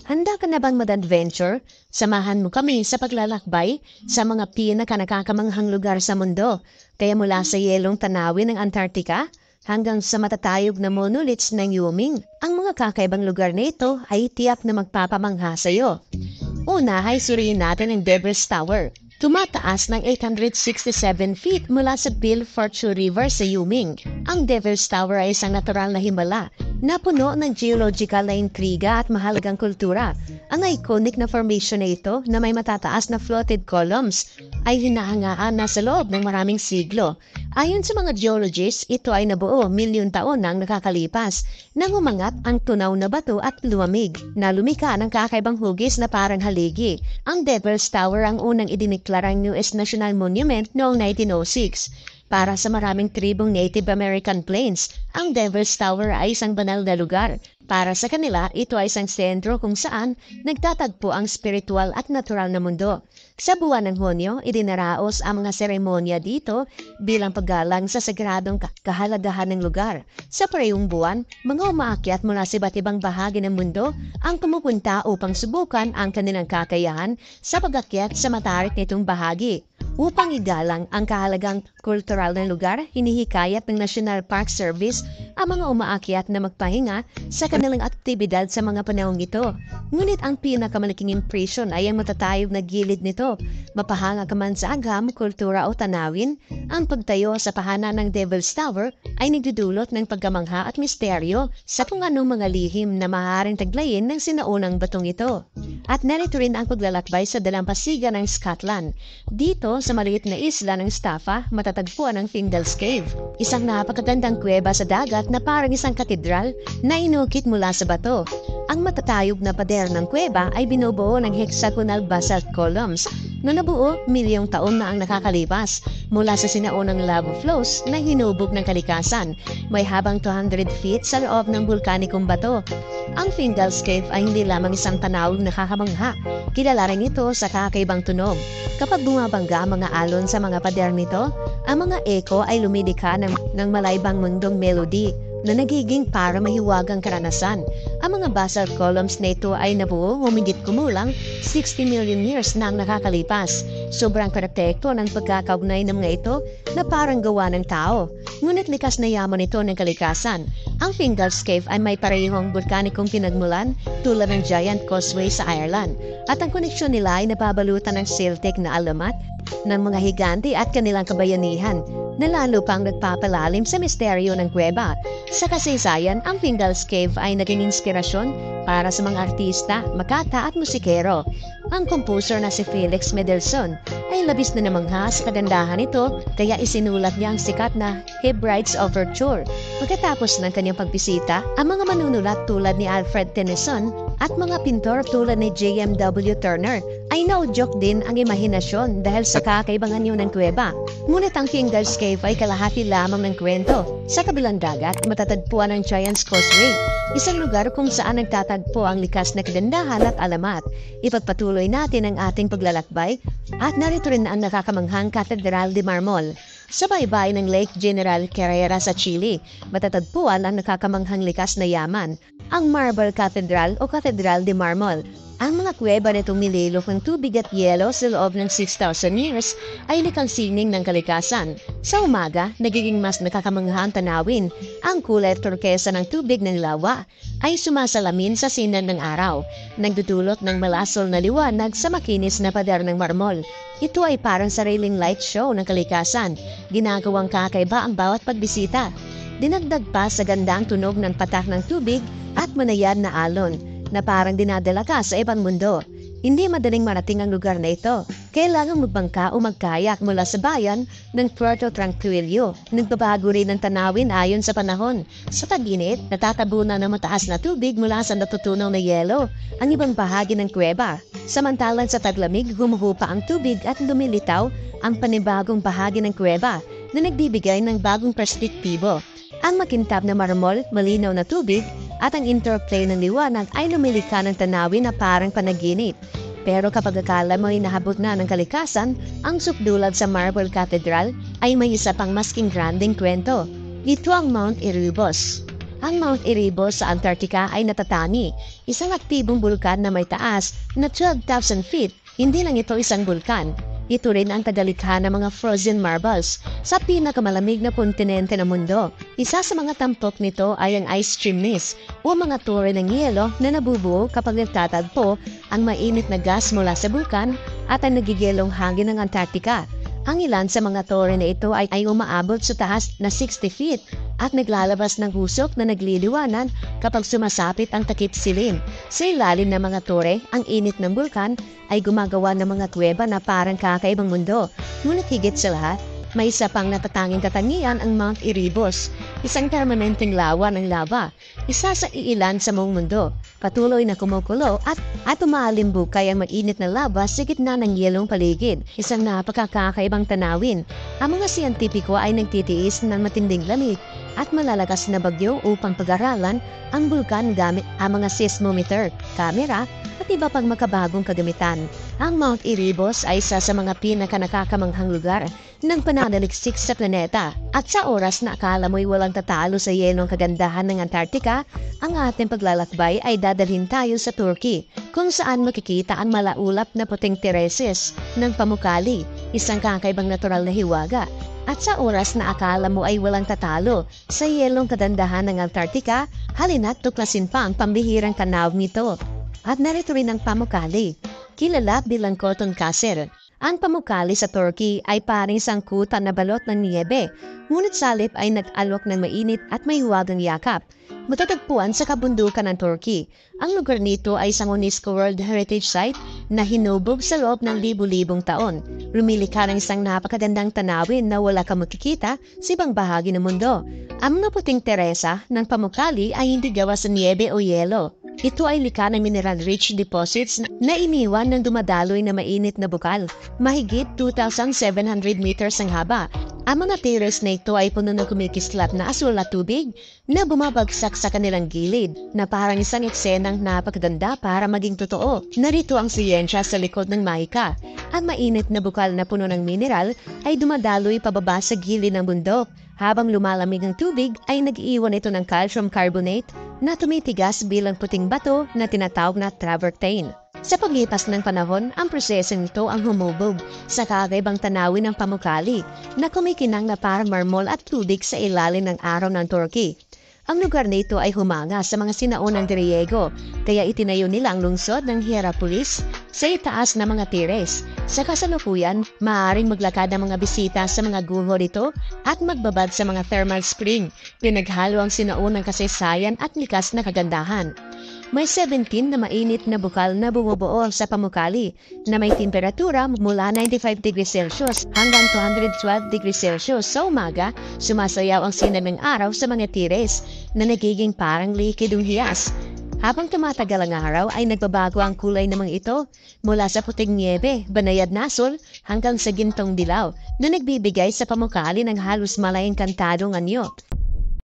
Handa ka na bang mag-adventure? Samahan mo kami sa paglalakbay sa mga pinaka-nakakamanghang lugar sa mundo. Kaya mula sa yelong tanawin ng Antarctica hanggang sa matatayog na monoliths ng Wyoming, ang mga kakaibang lugar na ito ay tiyak na magpapamangha sa iyo. Una ay suriin natin ang Devil's Tower. Tumataas ng 867 feet mula sa Fortune River sa Wyoming. Ang Devil's Tower ay isang natural na himala na puno ng geological na intriga at mahalagang kultura. Ang iconic na formation na ito na may matataas na fluted columns ay hinahangaan na sa loob ng maraming siglo. Ayon sa mga geologists, ito ay nabuo milyon taon nang nakakalipas nang umangat ang tunaw na bato at lumamig na lumika ng kakaibang hugis na parang haligi. Ang Devil's Tower ang unang idineklarang US National Monument noong 1906. Para sa maraming tribong Native American Plains, ang Devil's Tower ay isang banal na lugar. Para sa kanila, ito ay isang sentro kung saan nagtatagpo ang spiritual at natural na mundo. Sa buwan ng Hunyo, idinaraos ang mga seremonya dito bilang paggalang sa sagradong kahalagahan ng lugar. Sa parehong buwan, mga umaakyat mula sa iba't ibang bahagi ng mundo ang pumupunta upang subukan ang kanilang kakayahan sa pag-akyat sa matarik nitong bahagi. Upang igalang ang kahalagang kultural ng lugar, hinihikayat ng National Park Service ang mga umaakyat na magpahinga sa kanilang aktibidad sa mga panahong ito. Ngunit ang pinakamalaking impresyon ay ang matatayog na gilid nito. Mapahanga ka man sa agam, kultura o tanawin, ang pagtayo sa pahanan ng Devil's Tower ay nagdudulot ng pagkamangha at misteryo sa kung anong mga lihim na maaaring taglayin ng sinaunang batong ito. At narito rin ang paglalakbay sa dalampasigan ng Scotland. Dito, sa maliit na isla ng Staffa, matatagpuan ang Fingal's Cave. Isang napakagandang kuweba sa dagat na parang isang katedral na inukit mula sa bato. Ang matatayog na pader ng kuweba ay binubuo ng hexagonal basalt columns na nabuo milyong taon na ang nakakalipas mula sa sinaunang lava flows na hinubog ng kalikasan. May habang 200 feet sa loob ng vulkanikong bato. Ang Fingal's Cave ay hindi lamang isang tanawing nakakamangha. Kilala rin ito sa kakaibang tunog. Kapag bumabangga ang mga alon sa mga pader nito, ang mga echo ay lumilika ng malaybang mundong melody na nagiging para mahiwagang karanasan. Ang mga basalt columns na ito ay nabuo humigit kumulang 60 million years na ang nakakalipas. Sobrang perpekto ng pagkakaugnay ng mga ito na parang gawa ng tao. Ngunit likas na yaman ito ng kalikasan. Ang Fingal's Cave ay may parehong vulkanikong pinagmulan tulad ng Giant Causeway sa Ireland. At ang koneksyon nila ay nababalutan ng Celtic na alamat ng mga higante at kanilang kabayanihan na lalo pang nagpapalalim sa misteryo ng kuweba. Sa kasaysayan, ang Fingal's Cave ay naging inspirasyon para sa mga artista, makata at musikero. Ang komposer na si Felix Mendelssohn ay labis na namangha sa kagandahan nito kaya isinulat niya ang sikat na Hebrides Overture. Pagkatapos ng kanyang pagbisita, ang mga manunulat tulad ni Alfred Tennyson at mga pintor tulad ni J.M.W. Turner ay naudyok din ang imahinasyon dahil sa kakaibangan niyo ng kuweba. Ngunit ang Fingal's Cave ay kalahati lamang ng kwento. Sa kabilang dagat, matatagpuan ang Giant's Causeway, isang lugar kung saan nagtatagpo ang likas na kagandahan at alamat. Ipagpatuloy natin ang ating paglalakbay at narito rin ang nakakamanghang Catedral de Marmol. Sa baybay ng Lake General Carrera sa Chile, matatagpuan ang nakakamanghang likas na yaman, ang Marble Cathedral o Catedral de Marmol. Ang mga kuweba nitong nililok ng tubig at yelo sa loob ng 6,000 years ay likang sining ng kalikasan. Sa umaga, nagiging mas nakakamangha ang tanawin. Ang kulay turkesa ng tubig ng lawa ay sumasalamin sa sinan ng araw, nagdudulot ng malasol na liwanag sa makinis na pader ng marmol. Ito ay parang sariling light show ng kalikasan. Ginagawang kakaiba ang bawat pagbisita. Dinagdag pa sa gandang tunog ng patak ng tubig at manayad na alon na parang dinadala ka sa ibang mundo. Hindi madaling marating ang lugar na ito. Kailangang magbangka o magkayak mula sa bayan ng Puerto Tranquillo. Nagbabago rin ang tanawin ayon sa panahon. Sa tag-init, natatabunan ng mataas na tubig mula sa natutunaw na yelo ang ibang bahagi ng kuweba. Samantalang sa taglamig, humuhupa ang tubig at lumilitaw ang panibagong bahagi ng kuweba na nagbibigay ng bagong perspektibo. Ang makintab na marmol, malinaw na tubig, at ang interplay ng liwanag ay lumilika ng tanawin na parang panaginip. Pero kapag akala mo ay nahabot na ng kalikasan, ang sukdulan sa Marble Cathedral ay may isa pang masking granding kwento. Ito ang Mount Erebus. Ang Mount Erebus sa Antarctica ay natatani, isang aktibong bulkan na may taas na 12,000 feet. Hindi lang ito isang bulkan. Ito rin ang tagalikha ng mga frozen marbles sa pinakamalamig na kontinente ng mundo. Isa sa mga tampok nito ay ang ice chimneys o mga tore ng yelo na nabubuo kapag nagtatagpo ang mainit na gas mula sa bulkan at ang nagigilong hangin ng Antarctica. Ang ilan sa mga tore na ito ay umaabot sa taas na 60 feet at naglalabas ng usok na nagliliwanan kapag sumasapit ang takip silim. Sa ilalim ng mga tore, ang init ng bulkan ay gumagawa ng mga kuweba na parang kakaibang mundo. Ngunit higit sa lahat, may isa pang natatanging katangian ang Mount Erebus, isang permanenteng lawa ng lava, isa sa iilan sa buong mundo. Patuloy na kumukulo at umalimbukay ang mainit na lava sa gitna ng yelong paligid, isang napakakaibang tanawin. Ang mga siyentipiko ay nagtitiis ng matinding lamig at malalakas na bagyo upang pag-aralan ang bulkan gamit ang mga seismometer, kamera at iba pang makabagong kagamitan. Ang Mount Erebus ay isa sa mga pinaka-nakakamanghang lugar ng pananaliksik sa planeta. At sa oras na akala mo'y walang tatalo sa yelong kagandahan ng Antarctica, ang ating paglalakbay ay dadalhin tayo sa Turkey, kung saan makikita ang malaulap na puting tereses ng Pamukkale, isang kakaibang natural na hiwaga. At sa oras na akala mo ay walang tatalo sa yelong kagandahan ng Antarctica, halina't tuklasin pa ang pambihirang tanaw nito. At narito rin ang Pamukkale, kilala bilang Cotton Castle. Ang Pamukkale sa Turkey ay paring sangkutan na balot ng niyebe, ngunit salip ay nag-alok ng mainit at may huwagang yakap. Matatagpuan sa kabundukan ng Turkey. Ang lugar nito ay isang UNESCO World Heritage Site na hinubog sa loob ng libu-libong taon. Lumilikha ng isang napakagandang tanawin na wala kang makikita sa ibang bahagi ng mundo. Ang mga puting teresa ng Pamukkale ay hindi gawa sa niyebe o yelo. Ito ay likha ng mineral-rich deposits na iniwan ng dumadaloy na mainit na bukal. Mahigit 2,700 meters ang haba. Ang mga terrace na ito ay puno ng kumikislap na asul na tubig na bumabagsak sa kanilang gilid na parang isang eksenang napakaganda para maging totoo. Narito ang siyensya sa likod ng mahika. Ang mainit na bukal na puno ng mineral ay dumadaloy pababa sa gilid ng bundok. Habang lumalamig ang tubig ay nag-iwan ito ng calcium carbonate na tumitigas bilang puting bato na tinatawag na travertine. Sa paglipas ng panahon, ang prosesong ito ang humubog sa kakaibang tanawin ng Pamukkale na kumikinang na parang marmol at tubig sa ilalim ng araw ng Turkey. Ang lugar na ito ay humanga sa mga sinaunang Griego, kaya itinayo nila ang lungsod ng Hierapolis sa itaas na mga tires. Sa kasalukuyan, maaaring maglakad ang mga bisita sa mga guho nito at magbabad sa mga thermal spring, pinaghalo ang sinaunang kasaysayan at likas na kagandahan. May 17 na mainit na bukal na bumubuo sa Pamukkale na may temperatura mula 95 degrees Celsius hanggang 212 degrees Celsius. Sa umaga, sumasayaw ang sinag ng araw sa mga tires na nagiging parang likidong hiyas. Habang tumatagal ang araw ay nagbabago ang kulay ng mga ito mula sa puting niebe, banayad na asul hanggang sa gintong dilaw na nagbibigay sa Pamukkale ng halos malayang kantadong anyo.